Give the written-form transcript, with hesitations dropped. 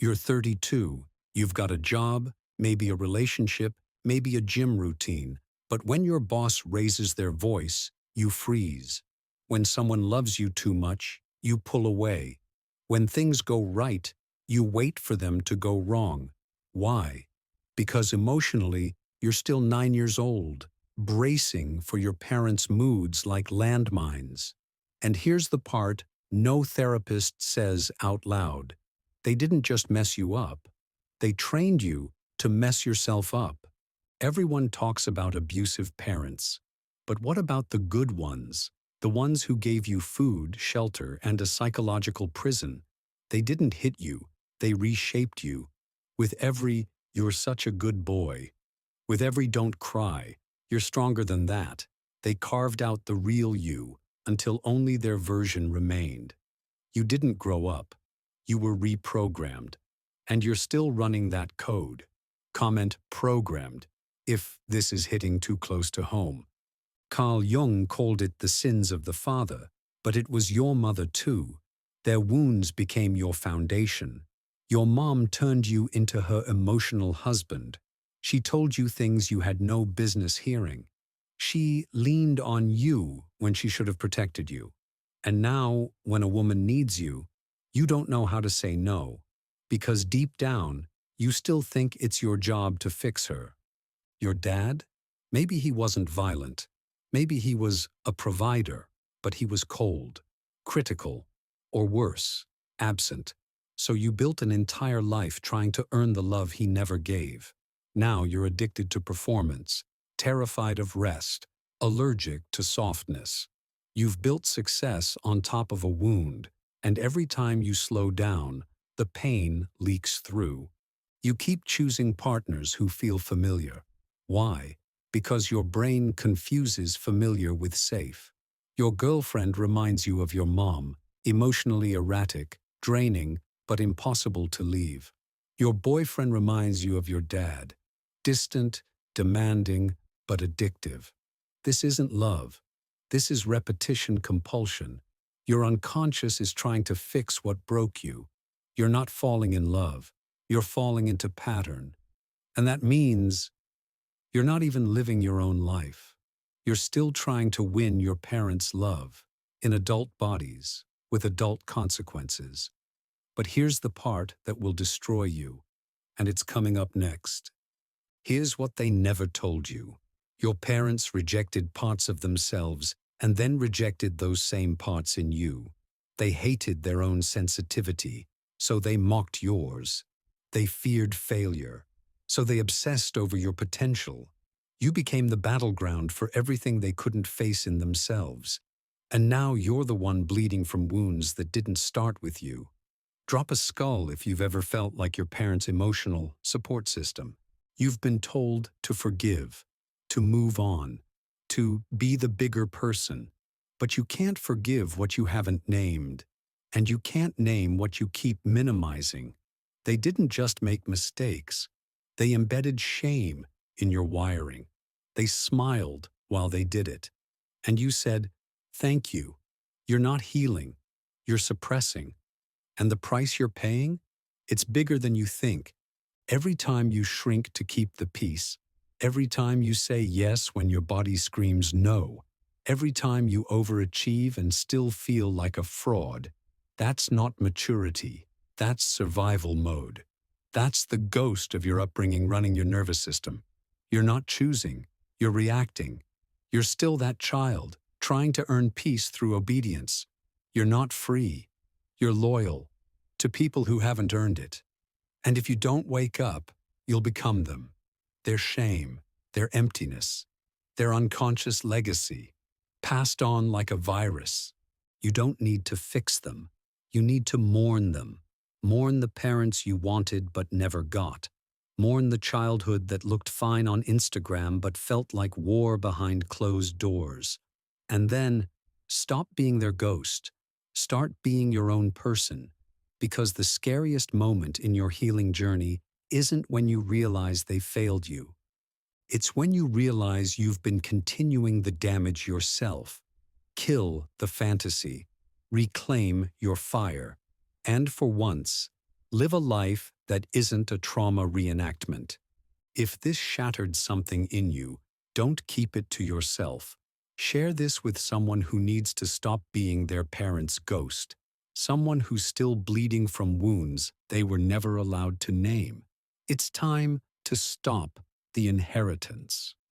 You're 32, you've got a job, maybe a relationship, maybe a gym routine, but when your boss raises their voice, you freeze. When someone loves you too much, you pull away. When things go right, you wait for them to go wrong. Why? Because emotionally, you're still 9 years old, bracing for your parents' moods like landmines. And here's the part no therapist says out loud. They didn't just mess you up. They trained you to mess yourself up. Everyone talks about abusive parents. But what about the good ones? The ones who gave you food, shelter, and a psychological prison. They didn't hit you. They reshaped you. With every, "You're such a good boy." With every "Don't cry," "You're stronger than that." They carved out the real you until only their version remained. You didn't grow up. You were reprogrammed. And you're still running that code. Comment "programmed" if this is hitting too close to home. Carl Jung called it the sins of the father, but it was your mother too. Their wounds became your foundation. Your mom turned you into her emotional husband. She told you things you had no business hearing. She leaned on you when she should have protected you. And now, when a woman needs you, you don't know how to say no, because deep down, you still think it's your job to fix her. Your dad? Maybe he wasn't violent. Maybe he was a provider, but he was cold, critical, or worse, absent. So you built an entire life trying to earn the love he never gave. Now you're addicted to performance, terrified of rest, allergic to softness. You've built success on top of a wound, and every time you slow down, the pain leaks through. You keep choosing partners who feel familiar. Why? Because your brain confuses familiar with safe. Your girlfriend reminds you of your mom, emotionally erratic, draining, but impossible to leave. Your boyfriend reminds you of your dad, distant, demanding, but addictive. This isn't love. This is repetition compulsion. Your unconscious is trying to fix what broke you. You're not falling in love. You're falling into pattern. And that means you're not even living your own life. You're still trying to win your parents' love, in adult bodies, with adult consequences. But here's the part that will destroy you, and it's coming up next. Here's what they never told you. Your parents rejected parts of themselves and then rejected those same parts in you. They hated their own sensitivity, so they mocked yours. They feared failure, so they obsessed over your potential. You became the battleground for everything they couldn't face in themselves. And now you're the one bleeding from wounds that didn't start with you. Drop a skull if you've ever felt like your parents' emotional support system. You've been told to forgive, to move on, to be the bigger person. But you can't forgive what you haven't named. And you can't name what you keep minimizing. They didn't just make mistakes. They embedded shame in your wiring. They smiled while they did it. And you said, "Thank you. You're not healing. You're suppressing." And the price you're paying? It's bigger than you think. Every time you shrink to keep the peace, every time you say yes when your body screams no, every time you overachieve and still feel like a fraud, that's not maturity. That's survival mode. That's the ghost of your upbringing running your nervous system. You're not choosing. You're reacting. You're still that child, trying to earn peace through obedience. You're not free. You're loyal to people who haven't earned it. And if you don't wake up, you'll become them. Their shame, their emptiness, their unconscious legacy, passed on like a virus. You don't need to fix them. You need to mourn them. Mourn the parents you wanted but never got. Mourn the childhood that looked fine on Instagram but felt like war behind closed doors. And then, stop being their ghost. Start being your own person. Because the scariest moment in your healing journey isn't when you realize they failed you. It's when you realize you've been continuing the damage yourself. Kill the fantasy. Reclaim your fire. And for once, Live a life that isn't a trauma reenactment. If this shattered something in you, don't keep it to yourself. Share this with someone who needs to stop being their parent's ghost, someone who's still bleeding from wounds they were never allowed to name. It's time to stop the inheritance.